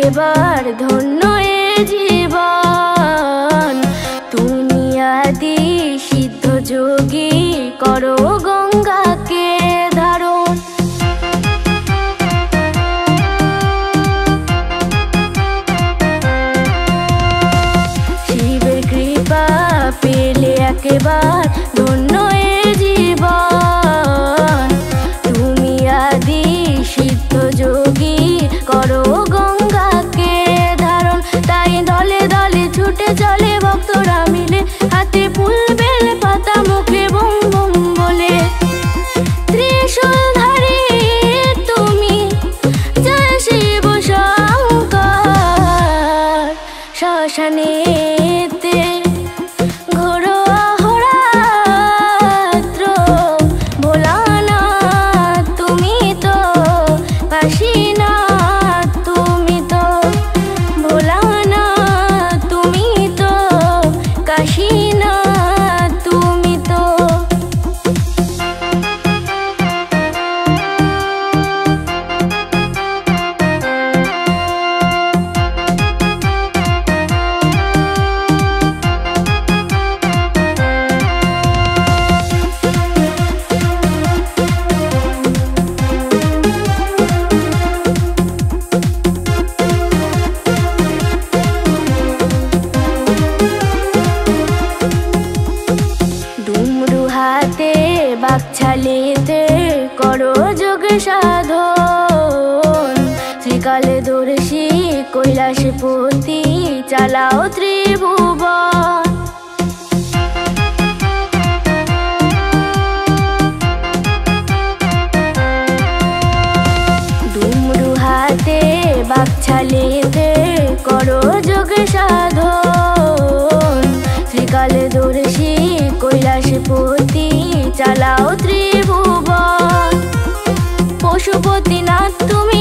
একেবার ধন্য এ জীবন। তুমি আদি সিদ্ধ যোগী, করো গঙ্গাকে ধারণ। শিবের কৃপা পেলে একেবার ধন্য এ জীবন। তুমি আদি সিদ্ধ যোগী, করো গঙ্গাকে ধারণ। তাই দলে দলে ছুটে চলে ভক্তরা মিলে, হাতে ফুল বেল পাতা, মুখে বুম বুম বলে। ত্রিশূলধারী তুমি, জয় শিব শঙ্কর। শ্মশানেতে ঘোরো অহোরাত্র, ভোলানাথ তুমি তো কাশীনাথ, তুমি তো ভোলানাথ, তুমি তো কাশীনাথ, তুমি তো। ডুমরু হাতে বাকছালিতে করো যোগ সাধন। শ্রীকালে দর্শী কৈলাসপতি, চালাও ত্রিভুবন। ডুমরু হাতে বাকছালিতে করো যোগ সাধন। শ্রীকালে দর্শী কৈলাসপতি, চালাও ত্রিভুবন। পশুপতিনাথ তুমি